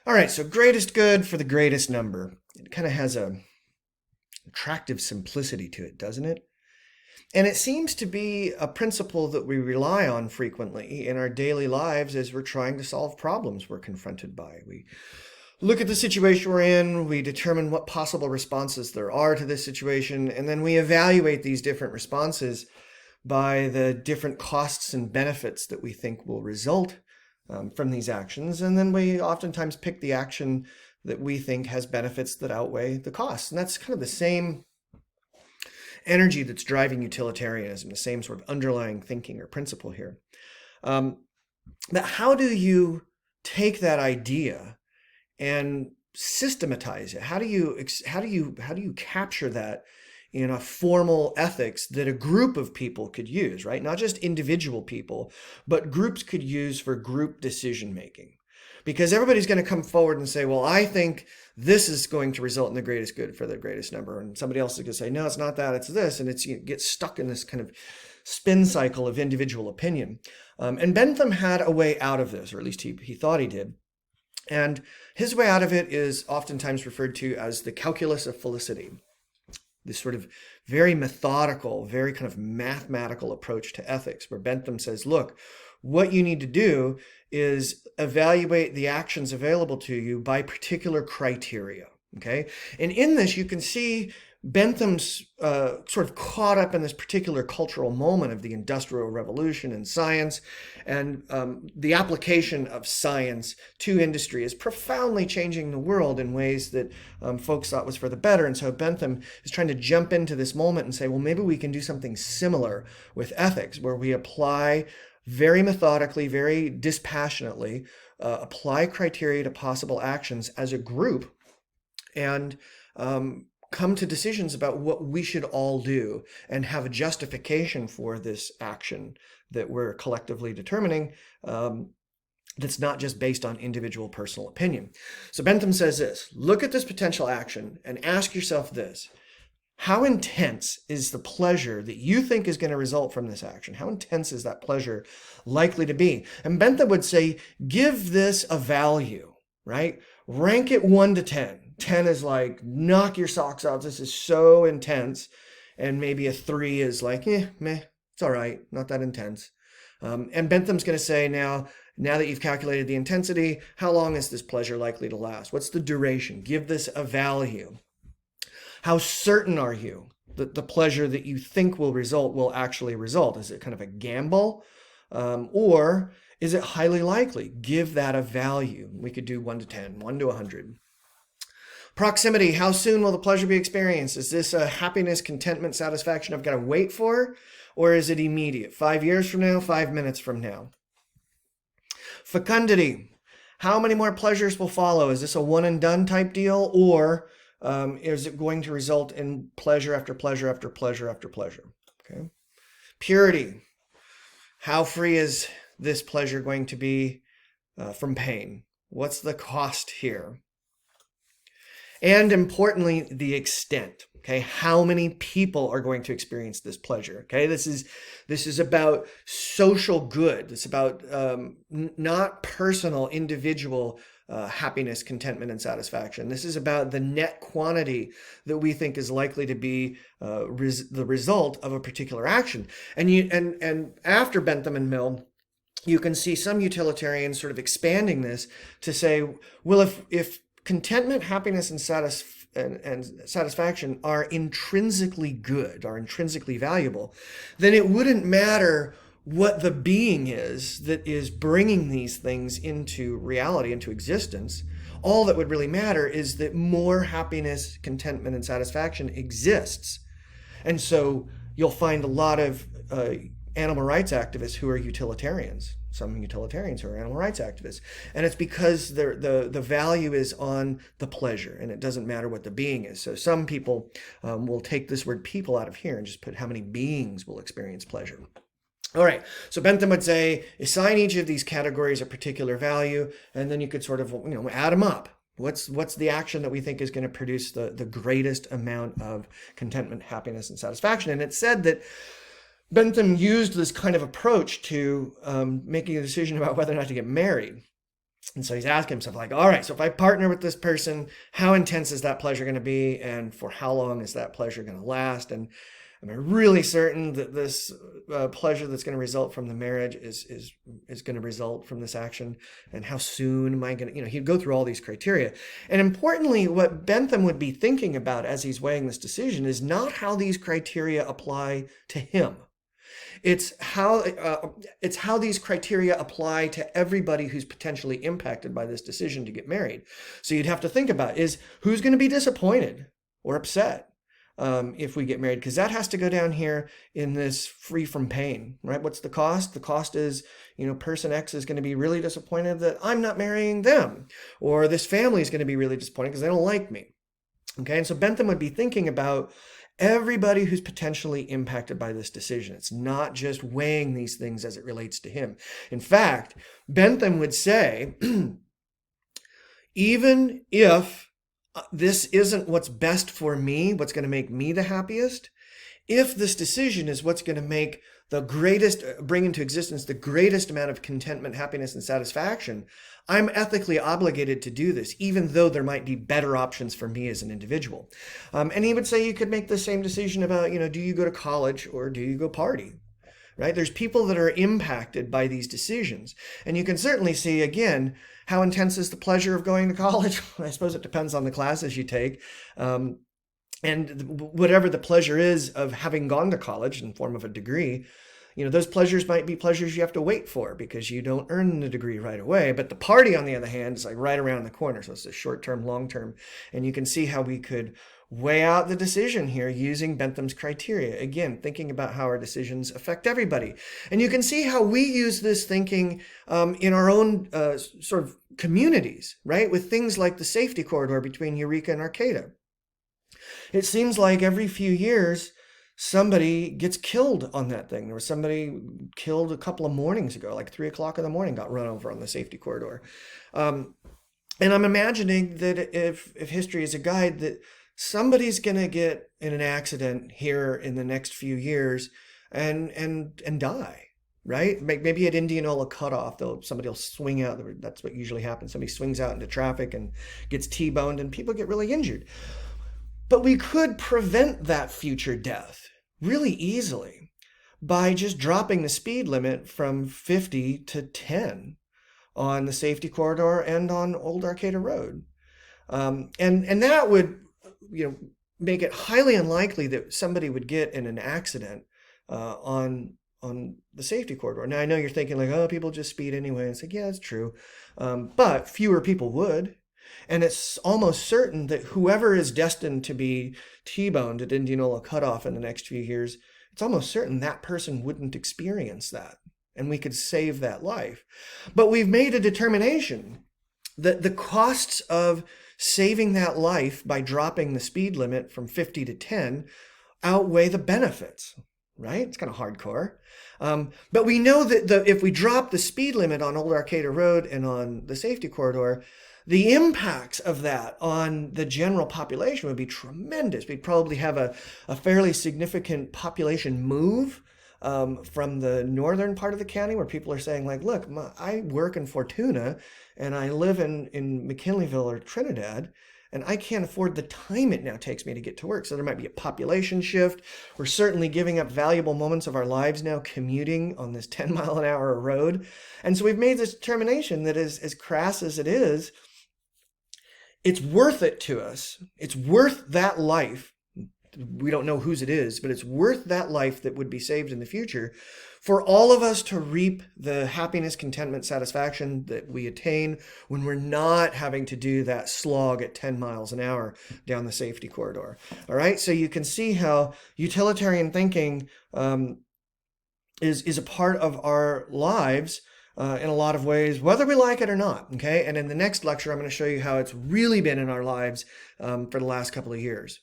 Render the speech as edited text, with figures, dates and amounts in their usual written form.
All right, so greatest good for the greatest number. It kind of has a attractive simplicity to it, doesn't it? And it seems to be a principle that we rely on frequently in our daily lives as we're trying to solve problems we're confronted by. We look at the situation we're in, we determine what possible responses there are to this situation, and then we evaluate these different responses by the different costs and benefits that we think will result from these actions. And then we oftentimes pick the action that we think has benefits that outweigh the costs. And that's kind of the same energy that's driving utilitarianism, the same sort of underlying thinking or principle here. But how do you take that idea and systematize it? How do you capture that in a formal ethics that a group of people could use, right? Not just individual people, but groups could use for group decision making. Because everybody's going to come forward and say, well, I think this is going to result in the greatest good for the greatest number. And somebody else is going to say, no, it's not that, it's this. And it gets stuck in this kind of spin cycle of individual opinion. And Bentham had a way out of this, or at least he thought he did. And his way out of it is oftentimes referred to as the calculus of felicity. This sort of very methodical, very kind of mathematical approach to ethics, where Bentham says, look, what you need to do is evaluate the actions available to you by particular criteria, okay? And in this, you can see Bentham's sort of caught up in this particular cultural moment of the Industrial Revolution and science, and the application of science to industry is profoundly changing the world in ways that folks thought was for the better. And so Bentham is trying to jump into this moment and say, well, maybe we can do something similar with ethics, where we apply very methodically, very dispassionately, apply criteria to possible actions as a group, and come to decisions about what we should all do and have a justification for this action that we're collectively determining, that's not just based on individual personal opinion. So Bentham says this: look at this potential action and ask yourself this: how intense is the pleasure that you think is going to result from this action? How intense is that pleasure likely to be? And Bentham would say, give this a value, right? Rank it 1 to 10. 10 is like, knock your socks off. This is so intense. And maybe a 3 is like, meh, it's all right. Not that intense. And Bentham's going to say, now that you've calculated the intensity, how long is this pleasure likely to last? What's the duration? Give this a value. How certain are you that the pleasure that you think will actually result? Is it kind of a gamble? Or is it highly likely? Give that a value. We could do 1 to 10, 1 to 100. Proximity, how soon will the pleasure be experienced? Is this a happiness, contentment, satisfaction I've got to wait for? Or is it immediate? 5 years from now, 5 minutes from now? Fecundity, how many more pleasures will follow? Is this a one and done type deal? Or is it going to result in pleasure after pleasure after pleasure after pleasure? Okay. Purity, how free is this pleasure going to be from pain? What's the cost here? And importantly, the extent. Okay, how many people are going to experience this pleasure? Okay, this is about social good. It's about not personal, individual happiness, contentment, and satisfaction. This is about the net quantity that we think is likely to be the result of a particular action. And after Bentham and Mill, you can see some utilitarians sort of expanding this to say, well, if contentment, happiness, and satisfaction are intrinsically good, are intrinsically valuable, then it wouldn't matter what the being is that is bringing these things into reality, into existence. All that would really matter is that more happiness, contentment, and satisfaction exists. And so you'll find a lot of animal rights activists who are utilitarians. Some utilitarians who are animal rights activists. And it's because the value is on the pleasure, and it doesn't matter what the being is. So some people will take this word people out of here and just put how many beings will experience pleasure. All right, so Bentham would say, assign each of these categories a particular value, and then you could sort of add them up. What's the action that we think is going to produce the greatest amount of contentment, happiness, and satisfaction? And it's said that Bentham used this kind of approach to making a decision about whether or not to get married. And so he's asking himself, like, all right, so if I partner with this person, how intense is that pleasure going to be? And for how long is that pleasure going to last? And am I really certain that this pleasure that's going to result from the marriage is going to result from this action? And how soon am I going to, he'd go through all these criteria. And importantly, what Bentham would be thinking about as he's weighing this decision is not how these criteria apply to him. It's how these criteria apply to everybody who's potentially impacted by this decision to get married. So you'd have to think about is who's going to be disappointed or upset if we get married, because that has to go down here in this free from pain, right? What's the cost? The cost is, person X is going to be really disappointed that I'm not marrying them, or this family is going to be really disappointed because they don't like me. Okay, and so Bentham would be thinking about everybody who's potentially impacted by this decision. It's not just weighing these things as it relates to him. In fact, Bentham would say, even if this isn't what's best for me, what's going to make me the happiest, if this decision is what's going to make bring into existence the greatest amount of contentment, happiness, and satisfaction, I'm ethically obligated to do this, even though there might be better options for me as an individual. And he would say you could make the same decision about, do you go to college or do you go party? Right? There's people that are impacted by these decisions. And you can certainly see, again, how intense is the pleasure of going to college? I suppose it depends on the classes you take. And whatever the pleasure is of having gone to college in form of a degree, those pleasures might be pleasures you have to wait for because you don't earn the degree right away. But the party, on the other hand, is like right around the corner. So it's a short-term, long-term. And you can see how we could weigh out the decision here using Bentham's criteria. Again, thinking about how our decisions affect everybody. And you can see how we use this thinking in our own sort of communities, right? With things like the safety corridor between Eureka and Arcata. It seems like every few years, somebody gets killed on that thing. There was somebody killed a couple of mornings ago, like 3 o'clock in the morning, got run over on the safety corridor. And I'm imagining that if history is a guide, that somebody's going to get in an accident here in the next few years and die. Right? Maybe at Indianola Cutoff, though, somebody will swing out. That's what usually happens. Somebody swings out into traffic and gets T-boned, and people get really injured. But we could prevent that future death really easily by just dropping the speed limit from 50 to 10 on the safety corridor and on Old Arcata Road. And that would, make it highly unlikely that somebody would get in an accident on the safety corridor. Now, I know you're thinking like, oh, people just speed anyway. It's like, yeah, it's true. But fewer people would. And it's almost certain that whoever is destined to be T-boned at Indianola Cutoff in the next few years, it's almost certain that person wouldn't experience that. And we could save that life. But we've made a determination that the costs of saving that life by dropping the speed limit from 50 to 10 outweigh the benefits. Right? It's kind of hardcore. But we know that if we drop the speed limit on Old Arcata Road and on the safety corridor, the impacts of that on the general population would be tremendous. We'd probably have a fairly significant population move from the northern part of the county where people are saying like, look, I work in Fortuna and I live in McKinleyville or Trinidad, and I can't afford the time it now takes me to get to work. So there might be a population shift. We're certainly giving up valuable moments of our lives now commuting on this 10-mile-an-hour road. And so we've made this determination that as crass as it is, it's worth it to us. It's worth that life. We don't know whose it is, but it's worth that life that would be saved in the future for all of us to reap the happiness, contentment, satisfaction that we attain when we're not having to do that slog at 10 miles an hour down the safety corridor. All right, so you can see how utilitarian thinking is a part of our lives in a lot of ways, whether we like it or not, okay? And in the next lecture, I'm going to show you how it's really been in our lives for the last couple of years.